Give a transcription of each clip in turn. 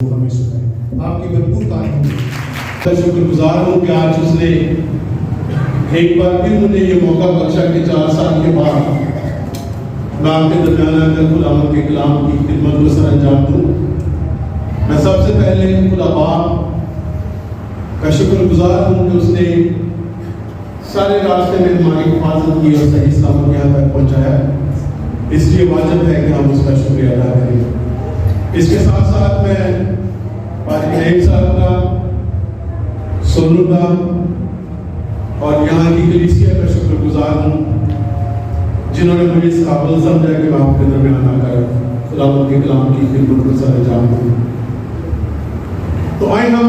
ہمیں سنائے آپ کی بھرپور تعریف میں شکر گزار ہوں کہ آج اس نے ایک بار پھر مجھے یہ موقع بخشا کہ 4 سال کے بعد میں آپ کے درمیان آ کر خداوند کے کلام کی خدمت کو سر انجام دوں۔ میں سب سے پہلے خدا باپ کا شکر گزار ہوں کہ اس نے سارے راستے میں ہماری حفاظت کی اور صحیح سلامت یہاں تک پہنچایا، اس لیے واجب ہے کہ ہم اس کا شکریہ ادا کریں۔ اس کے ساتھ ساتھ میں ایک سال کا سنوں گا اور یہاں کی کلیسیا کا شکر گزار ہوں جنہوں نے مجھے اس قابل سمجھا کہ میں آپ کے درمیان آ کر خداوند کے کلام کی خدمت کو سر انجام دوں۔ تو آئیں ہم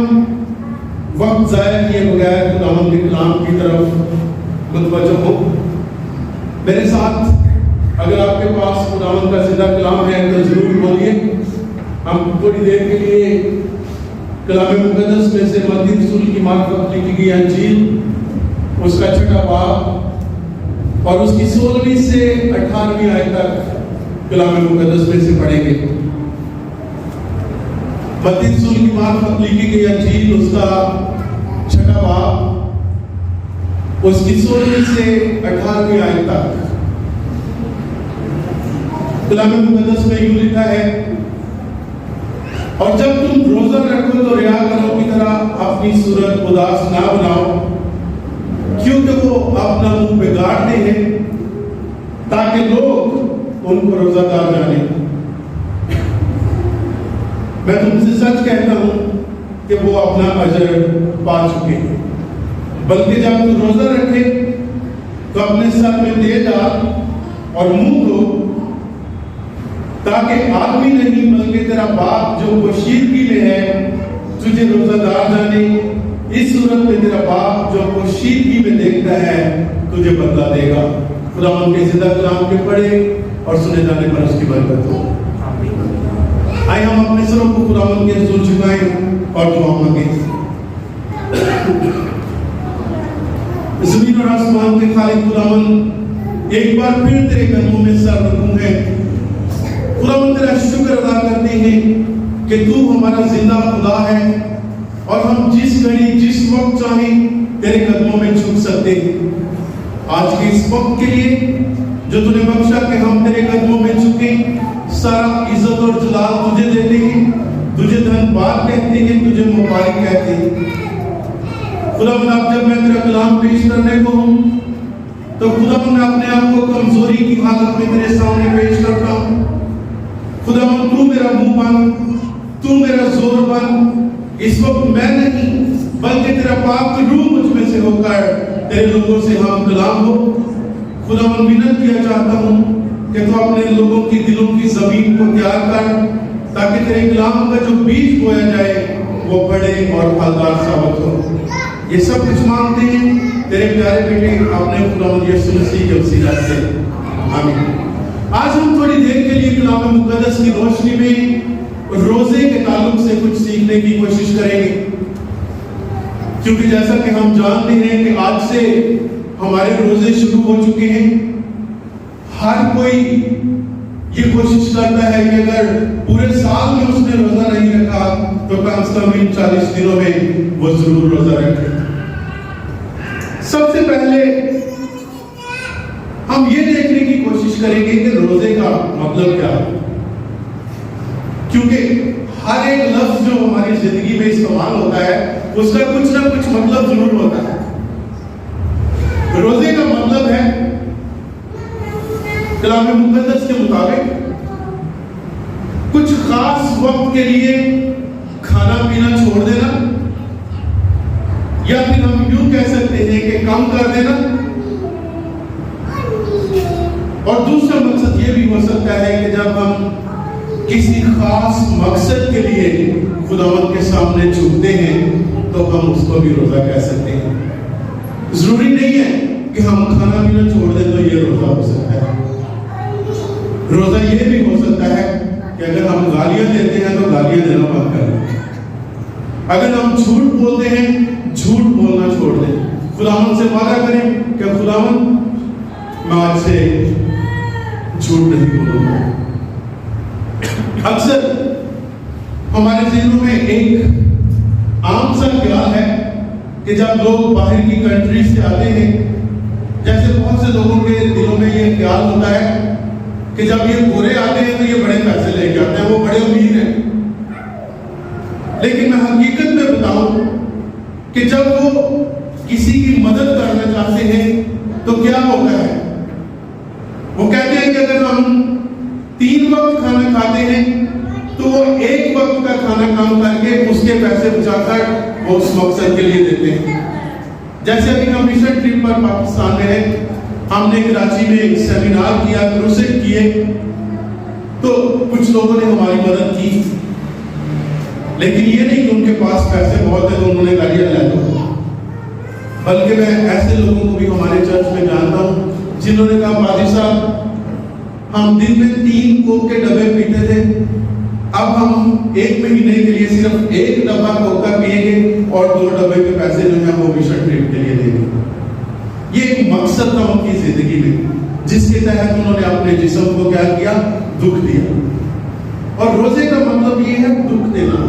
وقت ضائع کیے بغیر خداوند کے کلام کی طرف متوجہ ہوں۔ میرے ساتھ اگر آپ کے پاس خداوند کا زندہ کلام ہے تو ضرور بولیے۔ ہم تھوڑی دیر کے لیے کلام مقدس میں سے متی رسول کی معرفت لکھی گئی انجیل اس کا 6واں باب اور اس کی 16ویں سے 18ویں آیت تک کلام مقدس میں سے پڑھیں گے۔ متی رسول کی معرفت لکھی گئی انجیل اس کا 6واں باب اس کی 16ویں سے 18ویں آیت تک کلام مقدس میں یوں لکھا ہے، اور جب تم روزہ رکھو تو ریاکاروں کی طرح اپنی صورت اداس نہ بناؤ، کیونکہ وہ اپنا منہ بگاڑتے ہیں تاکہ لوگ ان کو روزہ دار جانیں۔ میں تم سے سچ کہتا ہوں کہ وہ اپنا اجر پا چکے ہیں۔ بلکہ جب تم روزہ رکھے تو اپنے سر میں تیل ڈال اور منہ دھو، تاکہ آدمی نہیں بلکہ تیرا باپ جو پوشیدگی میں ہے تجھے روزہ دار جانے۔ اس صورت میں تیرا باپ جو پوشیدگی میں دیکھتا ہے تجھے بدلہ دے گا۔ خداوند کے زندہ کلام کے پڑھے اور سنے جانے پر اس کی برکت ہو۔ آئے ہم اپنے سروں کو خداوند کے حضور جھکائیں اور دعا مانگیں۔ زمین اور آسمان کے خالق خداوند، ایک بار پھر تیرے قدموں میں سر رکھوں ہے۔ خداوند تیرا شکر ادا کرتے ہیں کہ تو ہمارا زندہ خدا ہے اور ہم جس گھڑی جس وقت چاہیں تیرے قدموں میں جھک سکتے ہیں۔ آج کے اس وقت کے لیے جو تو نے بخشا کہ ہم تیرے قدموں میں جھکیں، سارا عزت اور جلال تجھے دیتے ہیں، تجھے دھن باد کہتے ہیں، تجھے مبارک کہتے ہیں۔ خداوند اب جب میں تیرا کلام پیش کرنے کو ہوں تو خداوند میں اپنے آپ کو کمزوری کی حالت میں تیرے سامنے پیش کرتا ہوں۔ خداوند تو میرا منہ بن، تو میرا زور بن۔ اس وقت میں نہیں بلکہ تیرا پاک روح مجھ میں سے ہو کر تیرے لوگوں سے ہم کلام ہو۔ خداوند منت کیا چاہتا ہوں کہ تو اپنے لوگوں کی دلوں کی زمین کو تیار کر تاکہ تیرے کلام کا جو بیج بویا جائے وہ بڑے اور پھلدار ثابت ہو۔ یہ سب کچھ مانگتے ہیں تیرے پیارے بیٹے اپنے خداوند یسوع مسیح کے وسیلہ سے، آمین۔ آج ہم تھوڑی دیر کے لیے کلام مقدس کی روشنی میں روزے کے تعلق سے کچھ سیکھنے کی کوشش کریں گے، کیونکہ جیسا کہ ہم جانتے ہیں کہ آج سے ہمارے روزے شروع ہو چکے ہیں۔ ہر کوئی یہ کوشش کرتا ہے کہ اگر پورے سال میں اس نے روزہ نہیں رکھا تو کم سے کم ان 40 دنوں میں وہ ضرور روزہ رکھے۔ سب سے پہلے ہم یہ دیکھنے کی کوشش کریں گے کہ روزے کا مطلب کیا ہے، کیونکہ ہر ایک لفظ جو ہماری زندگی میں استعمال ہوتا ہے اس کا کچھ نہ کچھ مطلب ضرور ہوتا ہے۔ روزے کا مطلب ہے کلام مقدس کے مطابق کچھ خاص وقت کے لیے کھانا پینا چھوڑ دینا، یا پھر ہم یوں کہہ سکتے ہیں کہ کم کر دینا، اور دوسرا مقصد یہ بھی ہو سکتا ہے کہ جب ہم کسی خاص مقصد کے لیے خداوند کے سامنے جھکتے ہیں تو ہم اس کو بھی روزہ کہہ سکتے ہیں۔ ضروری نہیں ہے کہ ہم کھانا پینا چھوڑ دیں تو یہ روزہ ہو سکتا ہے۔ روزہ یہ بھی ہو سکتا ہے کہ اگر ہم گالیاں دیتے ہیں تو گالیاں دینا بند کر دیں، اگر ہم جھوٹ بولتے ہیں جھوٹ بولنا چھوڑ دیں، خداوند سے وعدہ کریں کہ خداوند میں آج سے جھوٹ نہیں بولوں گا۔ اکثر ہمارے ذہنوں میں ایک عام سا خیال ہے کہ جب لوگ باہر کی کنٹریز سے آتے ہیں، جیسے بہت سے لوگوں کے دلوں میں یہ خیال ہوتا ہے کہ جب یہ گورے آتے ہیں تو یہ بڑے پیسے لے کے آتے ہیں، وہ بڑے امیر ہیں. لیکن میں حقیقت میں بتاؤں کہ جب وہ کسی کی مدد کرنا چاہتے ہیں تو کیا ہوتا ہے؟ وہ کہتے ہیں کہ اگر ہم 3 وقت کھانا کھاتے ہیں تو وہ 1 وقت کا کھانا کام کر کے اس کے پیسے بچا کر وہ اس مقصد کے لیے دیتے ہیں. جیسے ابھی ہم ریسنٹ ٹرپ پر پاکستان میں ہیں، ہم نے کراچی میں ایک سیمینار کیا، کروسیڈ کیے، تو کچھ لوگوں نے ہماری مدد کی، لیکن یہ نہیں کہ ان کے پاس پیسے بہت ہیں تو انہوں نے گاڑیاں لے دو، بلکہ میں ایسے لوگوں کو بھی ہمارے چرچ میں جانتا ہوں جنہوں نے کہا پادری صاحب ہم دن میں 3 کوک کے ڈبے پیتے تھے، اب ہم 1 مہینے کے لیے صرف 1 ڈبہ کوک کا پیئیں گے اور 2 ڈبے کے پیسے جو ہیں وہ مشن ٹرپ کے لیے دیں گے. یہ ایک مقصد تھا ان کی زندگی میں جس کے تحت انہوں نے اپنے جسم کو کیا کیا؟ دکھ دیا. اور روزے کا مطلب یہ ہے دکھ دینا.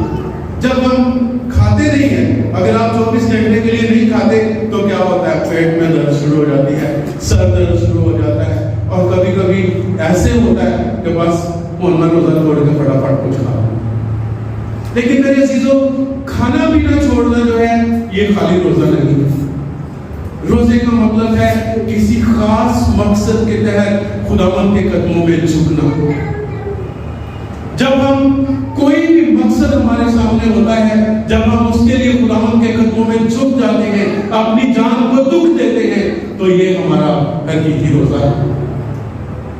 جب ہم کھاتے نہیں ہیں، اگر آپ 24 گھنٹے کے لیے نہیں کھاتے تو کیا ہوتا ہے؟ پیٹ میں درد شروع ہو جاتی ہے، سر درد شروع ہو جاتا ہے، اور کبھی کبھی ایسے ہوتا ہے کہ بس میں روزہ چھوڑ کے فٹافٹ کچھ کھا. لیکن میرے عزیزو، کھانا پینا چھوڑنا جو ہے یہ خالی روزہ نہیں ہے. روزے کا مطلب ہے کسی خاص مقصد کے تحت خداوند کے قدموں میں جھکنا. جب ہم کوئی بھی مقصد ہمارے سامنے ہوتا ہے، جب ہم اس کے لیے خداوند کے قدموں میں جھک جاتے ہیں، اپنی جان کو دکھ دیتے ہیں، تو یہ ہمارا حقیقی روزہ ہے.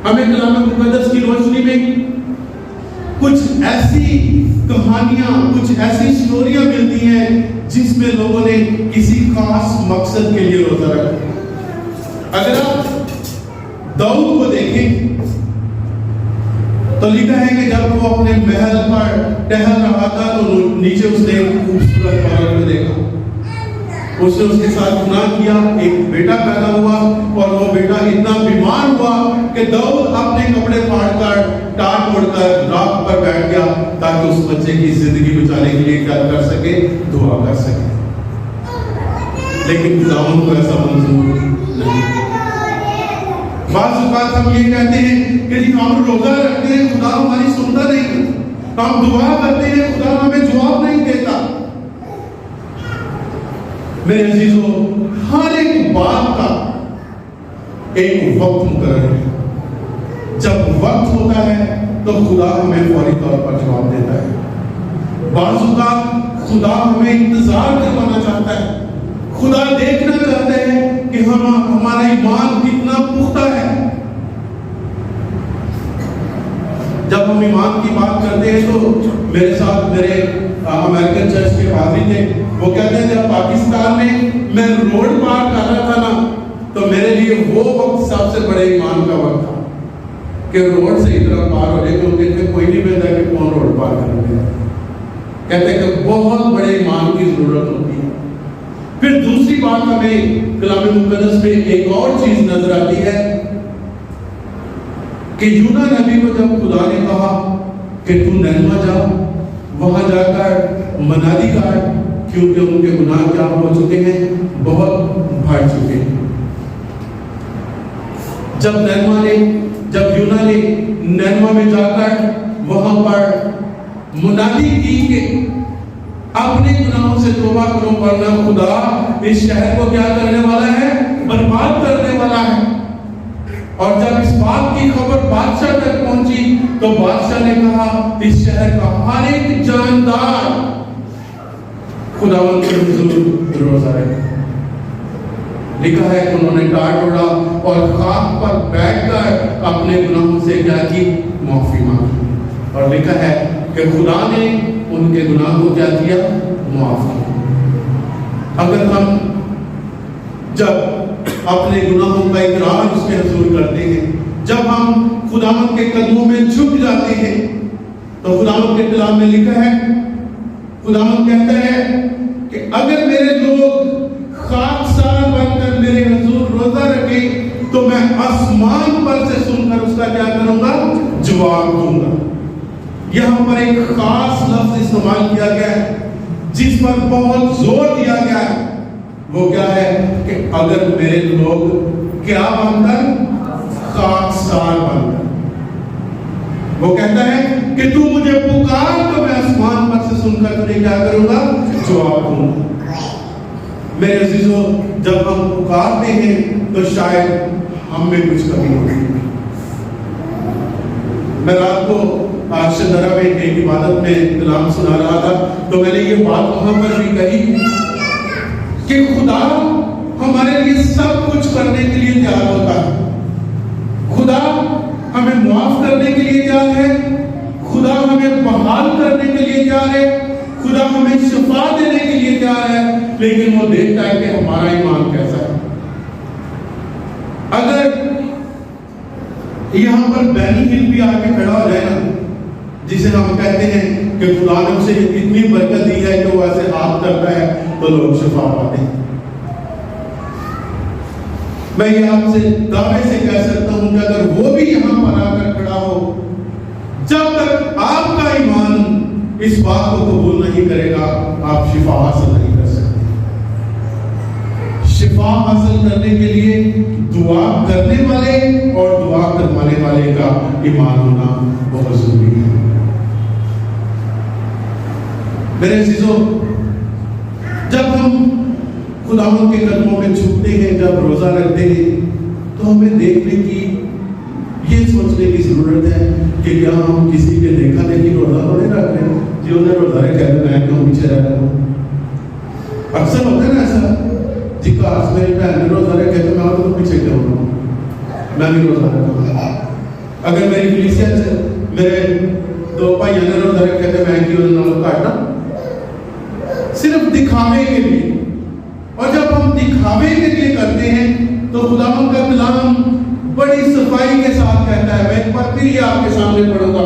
ہمیں کلام مقدس کی روشنی میں کچھ ایسی کہانیاں، کچھ ایسی سٹوریاں ملتی ہیں جس میں لوگوں نے کسی خاص مقصد کے لیے روزہ رکھا. اگر آپ داؤد کو دیکھیں تو لکھا ہے کہ جب وہ اپنے محل پر ٹہل رہا تھا تو نیچے اس نے ایک خوبصورت عورت کو دیکھا. اس نے اس کے ساتھ گناہ کیا، ایک بیٹا پیدا ہوا اور وہ بیٹا اتنا بیمار ہوا کہ داؤد اپنے کپڑے پھاڑ کر ٹاٹ اوڑھ کر راکھ پر بیٹھ گیا تاکہ اس بچے کی زندگی بچانے کے لیے کیا کر سکے؟ دعا کر سکے. لیکن خداوند کو ایسا منظور نہیں. بعض اوقات ہم یہ کہتے ہیں کہ جی ہم روزہ رکھتے ہیں، خدا ہماری سنتا نہیں، ہم دعا کرتے ہیں، خدا ہمیں جواب نہیں دیتا. میرے عزیزو، ہر ایک بات کا ایک وقت مقرر ہے. جب وقت ہوتا ہے تو خدا ہمیں فوری طور پر جواب دیتا ہے. بعض اوقات خدا ہمیں انتظار کروانا چاہتا ہے، خدا دیکھنا چاہتا ہے کہ ہمارا ایمان کتنا پختہ ہے. جب ہم ایمان کی بات کرتے ہیں تو میرے ساتھ میرے امریکن چرچ کے پادری تھے، وہ کہتے ہیں جب پاکستان میں روڈ پار کر رہا تھا نا تو میرے لیے وہ وقت سب سے بڑے ایمان کا وقت تھا کہ روڈ سے اتنا پار ہو جائے کہ ان کے کوئی نہیں ملتا کہ کون روڈ پار کر گیا. کہتے ہیں کہ بہت بڑے ایمان کی ضرورت ہوتی ہے. پھر دوسری بات ہمیں کلام مقدس میں ایک اور چیز نظر آتی ہے کہ یونا نبی کو جب خدا نے کہا کہ تو نینوا جا، وہاں جا کر منادی کر، کیونکہ ان کے گناہ کیا ہو چکے ہیں؟ بہت بڑھ چکے ہیں. جب یونا نے نینوا میں جا کر وہاں پر منادی کی کہ اپنے گناہوں سے توبہ کرو ورنہ خدا اس شہر کو کیا کرنے والا ہے؟ برباد کرنے والا ہے. اور جب اس بات کی خبر بادشاہ تک پہنچی تو بادشاہ نے کہا اس شہر کا ہر ایک جاندار خداوند کے حضور روزہ رکھے. لکھا ہے کہ انہوں نے ٹاٹ اوڑھا اور خاک پر بیٹھ کر اپنے گناہوں سے کیا کی؟ معافی مانگی. اور لکھا ہے کہ خدا نے ان کے گناہ کو کیا کیا؟ معاف کیا. اگر ہم جب اپنے گناہوں کا اقرار اس کے حضور کرتے ہیں، جب ہم خداوند کے قدموں میں جھک جاتے ہیں تو خداوند کے کلام میں لکھا ہے، خداوند کہتا ہے کہ اگر میرے لوگ خاکسار بن کر میرے حضور روزہ رکھیں تو میں آسمان پر سے سن کر اس کا کیا کروں گا؟ جواب دوں گا. یہاں پر ایک خاص لفظ استعمال کیا گیا ہے جس پر بہت زور دیا گیا ہے. وہ کیا ہے کہ اگر میرے لوگ کیا بن کر خاکسار بن کر. وہ کہتا ہے کہ تو مجھے پکار تو میں آسمان پر سے سن کر تجھے کیا کروں گا؟ جواب دوں گا. میرے عزیزو، جب ہم پکارتے ہیں تو شاید ہم میں کچھ کمی ہوتی ہے. میں رات کو شدرہ میں ایک عبادت میں کلام سنا رہا تھا تو میں نے یہ بات وہاں پر بھی کہی کہ خدا ہمارے لیے سب کچھ کرنے کے لیے تیار ہوتا ہے. خدا ہمیں معاف کرنے کے لیے تیار ہے. خدا ہمیں بحال کرنے کے لیے تیار ہے. خدا ہمیں شفا دینے کے لیے تیار ہے. لیکن وہ دیکھتا ہے کہ ہمارا ایمان کیسا ہے. اگر یہاں پر بینی ہل بھی آ کے کھڑا ہو جائے نا، جسے ہم کہتے ہیں کہ خدا نے اسے اتنی برکت دی ہے کہ وہ ایسے ہاتھ کرتا ہے تو لوگ شفا پاتے ہیں. میں یہ آپ سے دعوے سے کہہ سکتا ہوں کہ اگر وہ بھی یہاں پر آ کر کھڑا ہو، جب تک آپ کا ایمان اس بات کو قبول نہیں کرے گا آپ شفا حاصل نہیں کر سکتے. شفا حاصل کرنے کے لیے دعا کرنے والے اور دعا کروانے والے کا ایمان ہونا بہت ضروری ہے. میرے عزیزو، جب ہم خداوند کے قدموں میں جھکتے ہیں، جب روزہ رکھتے ہیں، تو ہمیں دیکھنے کی، یہ سوچنے کی ضرورت ہے کہ کیا ہم کسی کے دیکھا دیکھی روزہ تو نہیں رکھ رہے جی انہیں روزہ رکھا ہے میں کیوں پیچھے رہ رہا ہوں. اکثر ہوتا ہے نا ایسا، جی کاش میری بہن نے روزہ رکھا ہے تو میں تو پیچھے کیوں رہا ہوں، میں بھی روزہ رکھا. اگر میری کلیسیا سے میرے دو بھائیوں نے روزہ رکھا ہے تو میں کیوں نہ کاٹنا، صرف دکھاوے کے لیے. اور جب ہم دکھاوے کے لیے کرتے ہیں تو خداوند کا کلام بڑی صفائی کے ساتھ کہتا ہے. میں ایک بار پھر یہ آپ کے سامنے پڑھوں گا.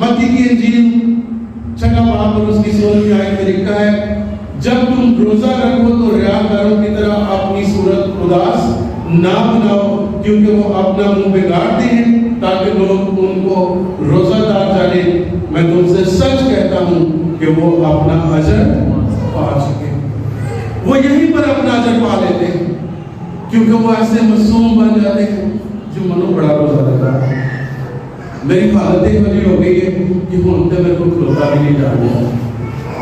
متی کی انجیل 6 باب اور اس کی 16ویں آیت میں لکھا ہے، جب تم روزہ رکھو تو ریاکاروں کی طرح اپنی صورت اداس نہ بناؤ، کیونکہ وہ اپنا منہ بگاڑتے ہیں تاکہ لوگ ان کو روزہ دار جانیں. میں تم سے سچ کہتا ہوں کہ وہ اپنا اجر پا چکے. وہ یہیں پر اپنا اجر پا لیتے ہیں کیونکہ وہ ایسے معصوم بن جاتے ہیں جو منو بڑا روزہ رکھتا ہے. میری حالت یہ والی ہو گئی ہے کہ ہوں تے میرے کو کھلوتا بھی نہیں جانا.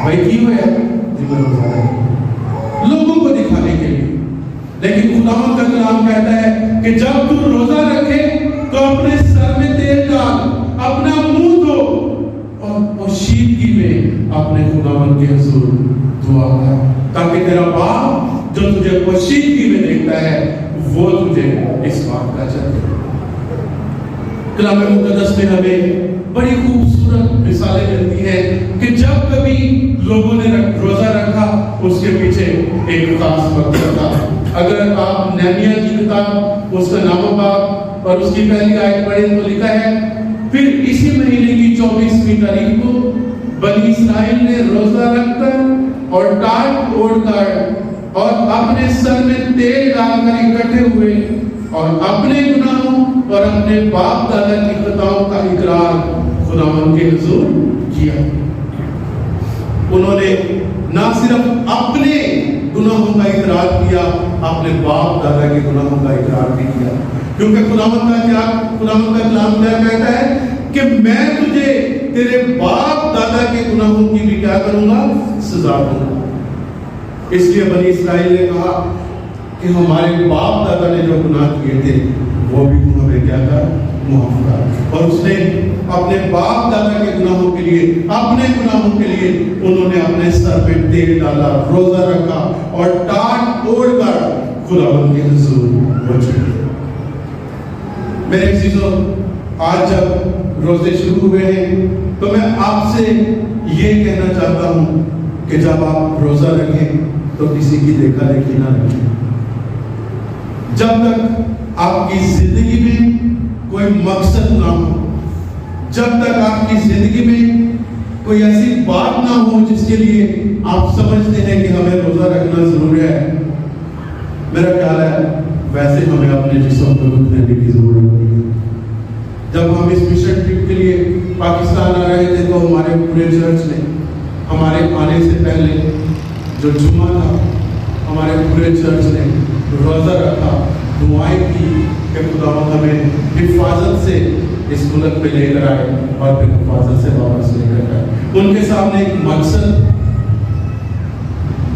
بھائی کی ہوا ہے جی میں روزہ رکھتا لوگوں کو دکھانے کے لیے. لیکن خداوند کا کلام کہتا ہے کہ جب تو روزہ رکھے تو اپنے سر میں تیل ڈال، اپنا منہ دھو اور پوشیدگی میں اپنے خداوند کے حضور دعا کر، تاکہ تیرا باپ جو تجھے پوشیدگی میں دیکھتا ہے وہ تجھے اس بات کا اجر دے. کلام مقدس میں ہمیں بڑی خوبصورت مثالیں ملتی ہیں کہ جب کبھی لوگوں نے روزہ رکھا اس کے پیچھے ایک خاص مقصد تھا. اگر آپ نہمیہ کی کتاب اس کا نام باب اور اس کی پہلی آیت پڑھیں تو لکھا ہے، پھر اسی مہینے کی 24ویں تاریخ کو بنی اسرائیل نے روزہ رکھ کر اور ٹاٹ اوڑھ کر اور اپنے سر میں تیل ڈال کر اکٹھے ہوئے اور اپنے گناہوں اور اپنے باپ دادا کی خطاؤں کا اقرار خداوند کے حضور کیا. انہوں نے نہ صرف اپنے گناہوں کا اقرار کیا، اپنے باپ دادا کے گناہوں کا اقرار بھی کیا. کیونکہ خداوند کا کلام کیا کہتا ہے کہ میں تجھے تیرے باپ دادا کے گناہوں کی بھی کیا کروں گا؟ سزا دوں گا. اس لیے بنی اسرائیل نے کہا کہ ہمارے باپ دادا نے جو گناہ کیے تھے وہ بھی تم ہمیں کیا کر معاف کر. اور اس نے اپنے باپ دادا کے گناہوں کے لیے، اپنے گناہوں کے لیے انہوں نے اپنے سر پہ تیل ڈالا، روزہ رکھا اور ٹاٹ اوڑھ کر خداوند کے حضور پہنچے. میرے عزیزو، آج جب روزے شروع ہوئے ہیں تو میں آپ سے یہ کہنا چاہتا ہوں کہ جب آپ روزہ رکھیں تو کسی کی دیکھا دیکھی نہ رکھیں. جب تک آپ کی زندگی میں کوئی مقصد نہ ہو، جب تک آپ کی زندگی میں کوئی ایسی بات نہ ہو جس کے لیے آپ سمجھتے ہیں کہ ہمیں روزہ رکھنا ضرور ہے، میرا خیال ہے ویسے ہمیں اپنے جسم کو دکھ دینے کی ضرورت نہیں ہے. جب ہم اس مشن ٹرپ کے لیے پاکستان آ رہے تھے تو ہمارے پورے چرچ نے ہمارے آنے سے پہلے جو جمعہ تھا ہمارے پورے چرچ نے روزہ رکھا، دعائیں کی کہ خداوند ہمیں حفاظت سے اس ملک پہ لے کر آئے اور پھر حفاظت سے واپس لے کر آئے۔ ان کے سامنے ایک مقصد،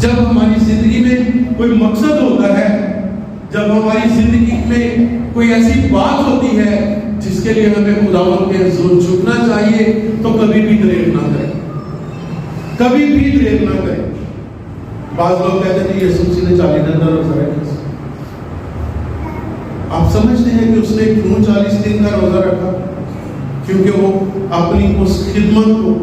جب ہماری زندگی میں کوئی مقصد ہوتا ہے، جب ہماری زندگی میں کوئی ایسی بات ہوتی ہے جس کے لیے ہمیں خداوند کے حضور جھکنا چاہیے تو کبھی بھی دریغ نہ کریں، کبھی بھی دریغ نہ کریں۔ بعض لوگ کہتے ہیں یسوع مسیح نے 40 دن کا روزہ رکھا، آپ سمجھتے ہیں کہ اس نے کیوں 40 دن کا روزہ رکھا؟ کیونکہ وہ اپنی اس خدمت کو،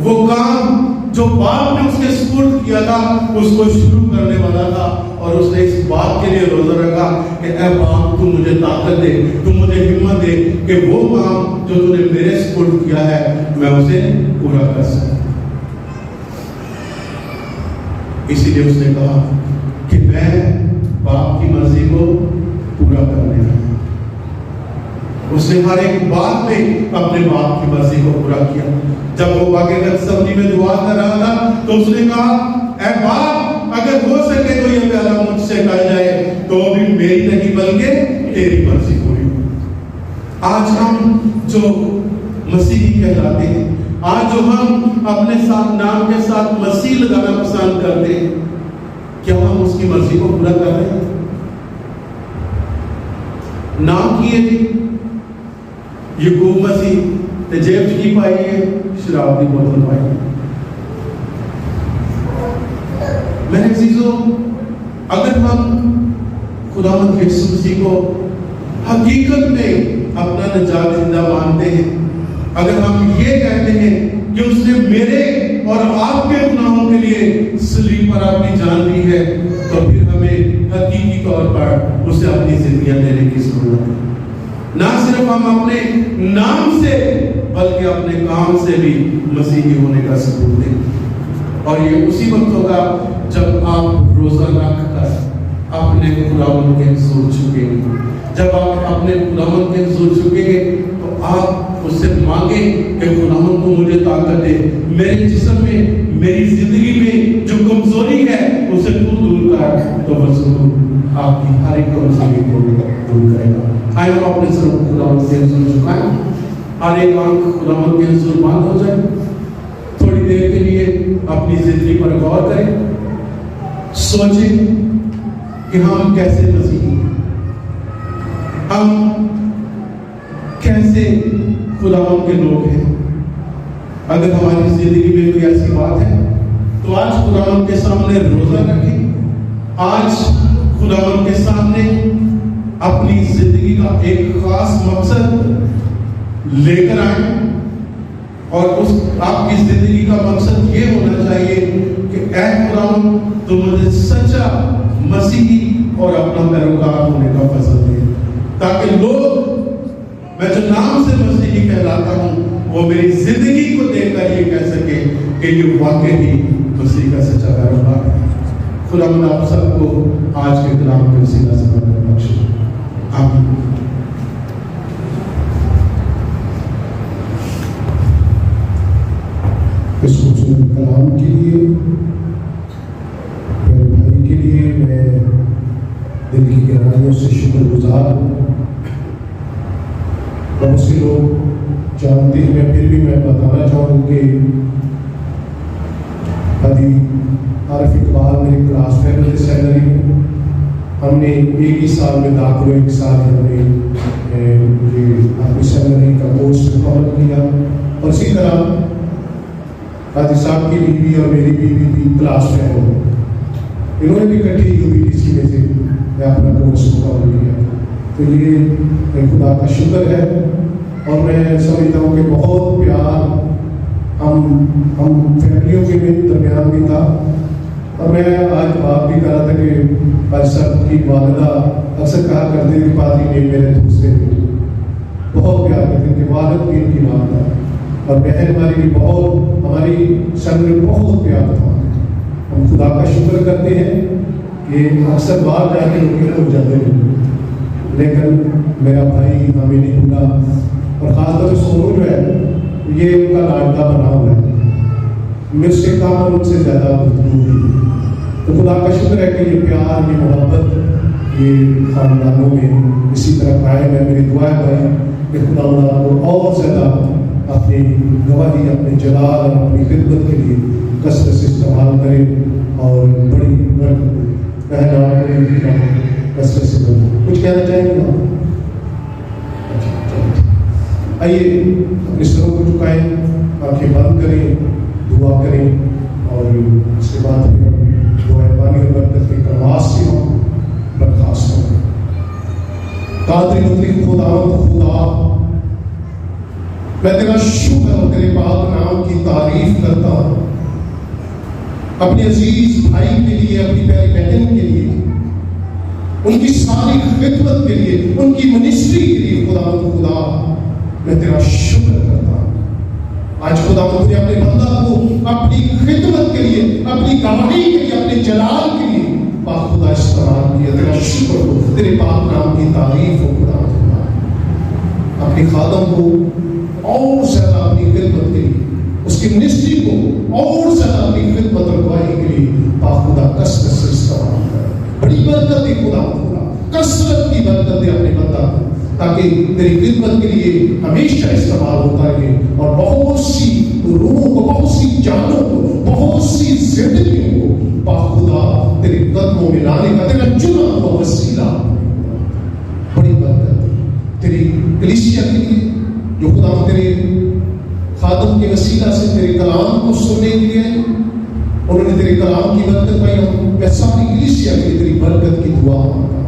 وہ کام جو باپ نے اس کے سپرد کیا تھا اس کو شروع کرنے والا تھا، اور اس نے اس بات کے لیے روزہ رکھا کہ اے باپ تو مجھے طاقت دے، تو مجھے ہمت دے کہ وہ کام جو تو نے میرے سپرد کیا ہے میں اسے پورا کر سکوں۔ اسی لیے اس نے کہا کہ میں باپ کی مرضی کو پورا کرنے والا ہوں۔ اس نے ہر ایک بات میں اپنے باپ کی مرضی کو پورا کیا۔ جب وہ واقعہ گتسمنی میں دعا کر رہا تھا تو اس نے کہا اے باپ اگر ہو سکے تو یہ پیالہ مجھ سے ٹل جائے تو بھی میری نہیں بلکہ تیری مرضی پوری ہو۔ آج ہم جو مسیحی کہلاتے ہیں، آج جو ہم اپنے ساتھ نام کے ساتھ مسیح لگانا پسند کرتے ہیں، کیا ہم اس کی مرضی کو پورا کر رہے ہیں؟ نام کیے تھے یعقوب مسیح تے جیب چکی پائی ہے، شراب کی بوتل پائی ہے۔ میرے عزیزوں، اگر ہم خداوند یسوع مسیح کو حقیقت میں اپنا نجات دہندہ مانتے ہیں، اگر ہم یہ کہتے ہیں کہ اس نے میرے اور آپ کے گناہوں کے لیے صلیب پر اپنی جان دی ہے، تو پھر ہمیں حقیقی طور پر اسے اپنی زندگیاں دینے کی ضرورت ہے۔ نہ صرف ہم اپنے نام سے بلکہ اپنے کام سے بھی مسیحی ہونے کا ثبوت دیں۔ اور یہ اسی وقت ہوگا جب آپ روزہ رکھ کر اپنے خداوند کے حضور جھکیں گے۔ جب آپ اپنے خداوند کے حضور جھکیں گے تو آپ اس سے مانگیں کہ خداوند کو مجھے طاقت دے، میرے جسم میں، میری زندگی میں جو کمزوری ہے اسے تو دور کر، تو وہ ضرور آپ کی ہر ایک کمزوری کو دور کرے گا۔ آئے ہم اپنے سر خداوند کے حضور جھکائیں، ہر ایک آنکھ خداوند کے حضور بند ہو جائے، تھوڑی دیر کے لیے اپنی زندگی پر غور کریں، سوچیں کہ ہم کیسے مسیحی ہیں، ہم کیسے خداوند کے لوگ ہیں۔ اگر ہماری زندگی میں کوئی ایسی بات ہے تو آج خداوند کے سامنے روزہ رکھیں، آج خداوند کے سامنے اپنی زندگی کا ایک خاص مقصد لے کر آئیں، اور اس آپ کی زندگی کا مقصد یہ ہونا چاہیے کہ اے خداوند تو مجھے سچا مسیحی اور اپنا پیروکار ہونے کا فضل دے، تاکہ لوگ میں جو نام سے مسیحی کہلاتا ہوں وہ میری زندگی کو دیکھ کر یہ کہہ سکے کہ یہ واقعی مسیح کا سچا پیروکار ہے۔ خداوند آپ سب کو آج کے کلام کے وسیلہ سے برکت بخشے، آمین۔ اس خوبصورت کلام کے لیے، میرے بھائی کے لیے میں دل کی گہرائیوں سے شکر گزار ہوں۔ بہت سے لوگ جانتے ہیں، پھر بھی میں بتانا چاہوں کہ قاضی عارف اقبال میرے کلاس فیلو تھے سیکنڈری میں، ہم نے ایک ہی سال میں داخل ہوئے، ایک سال ہم نے اپنی سیکنڈری کا کورس مکمل کیا، اور اسی طرح قاضی صاحب کی بیوی اور میری بیوی بھی کلاس فیلو، انہوں نے بھی کٹھی UBTC میں سے اپنا کورس مکمل کیا۔ تو یہ خدا کا شکر ہے، اور میں سمجھتا ہوں کہ بہت پیار ہم فیملیوں کے درمیان بھی تھا۔ اور میں آج بات بھی کر رہا تھا کہ قاضی صاحب کی والدہ اکثر کہا کرتے کہ قاضی نے میرے دوسرے بہت پیار کرتے کہ والد بھی ان کی والدہ، اور بہن ہماری بھی بہت، ہماری سنگ میں بہت پیار تھا۔ ہم خدا کا شکر کرتے ہیں کہ اکثر باہر جا کے ان کے ہو جاتے ہیں، لیکن میرا بھائی ہمیں نہیں بھولا، اور خاص طور سے سونو جو ہے یہ ان کا لاڈلا بنا ہوا ہے، مجھ سے کم اور ان سے زیادہ گفتگو ہوئی، تو خدا کا شکر ہے کہ یہ پیار، یہ محبت یہ خاندانوں میں اسی طرح قائم ہے۔ میری دعا ہے بھائی کہ خدا اللہ کو اور زیادہ اپنی گواہی، اپنے جلال اور اپنی خدمت کے لیے کثرت سے استعمال کرے اور بڑی کثرت سے کرے۔ کچھ کہنا چاہیں گے آپ؟ آئیے اپنے سروں کو جھکائیں، آنکھیں بند کریں، دعا کریں اور اس کے بعد پھر دعا پانی اور برکت کے کلمات سے ہم برخاست ہوں۔ قادر مطلق خدا، میں تیرا شکر اور تیرے پاک نام کی تعریف کرتا ہوں، اپنے عزیز بھائی کے لیے، اپنی پیاری بہن کے لیے، ان کی ساری خدمت کے لیے، ان کی منسٹری کے لیے خدا میں تیرا شکر کرتا ہوں۔ آج خدا نے اپنے بندہ کو اپنی خدمت کے لیے، اپنی گواہی کے لیے، اپنے جلال کے لیے پاک خدا استعمال کیا۔ تیرا شکر ہو، تیرے پاک نام کی تعریف ہو خدا۔ اپنے خادم کو اور زیادہ اپنی خدمت کے لیے، اس کی منسٹری کو اور زیادہ اپنی خدمت اور گواہی کے لیے پاک خدا کثرت سے استعمال کر۔ بڑی برکت دے خدا، کثرت کی برکت دے اپنے بندہ کو، تاکہ تیری خدمت کے لیے ہمیشہ استعمال ہوتا رہے اور بہت سی روحوں کو، بہت سی جانوں کو، بہت سی زندگیوں کو پاک خدا تیرے قدموں میں لانے کا تیرا چنا ہوا وسیلہ۔ بڑی برکت تیری کلیسیا کے لیے جو خدا تیرے خادم کے وسیلہ سے تیرے کلام کو سننے کے لیے انہوں نے تیرے کلام کی برکت پائی۔ ہم ساری کلیسیا کے لیے تیری برکت کی دعا مانگتا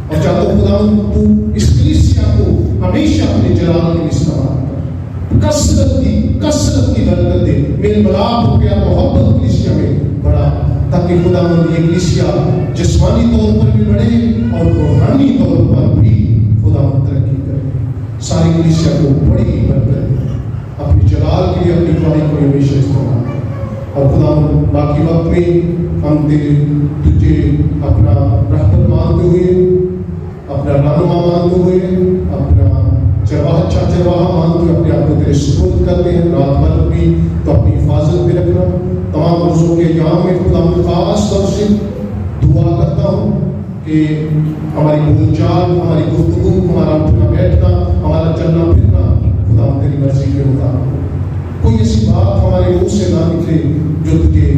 اور چاہتا ہوں خدا تو اس کلیسیا کو ہمیشہ اپنے جلال کے لیے استعمال کر، کثرت کی برکت دے، میل ملاپ ہو گیا محبت کلیسیا میں بڑا، تاکہ خدا یہ کلیسیا جسمانی طور پر بھی بڑھے اور روحانی طور پر بھی خدا ترقی کرے۔ ساری کلیسیا کو بڑی برکت اپنی جلال کے لیے، اپنی گواہی کو ہمیشہ استعمال کرے۔ اور خدا باقی وقت میں ہم تجھے اپنا رہبر مانتے ہوئے، اپنا رہنما مانتے ہوئے، اپنا چرواہا مانتے ہوئے اپنے آپ کو تیرے سپرد کرتے ہیں۔ رات بھر بھی تو اپنی حفاظت میں رکھنا۔ تمام روزوں کے ایام میں خدا خاص طور سے دعا کرتا ہوں کہ ہماری بول چال، ہماری گفتگو، ہمارا اٹھنا بیٹھنا، ہمارا چلنا پھرنا خدا تیری مرضی کے مطابق، کوئی ایسی بات ہمارے منہ سے نہ نکلے جو تجھے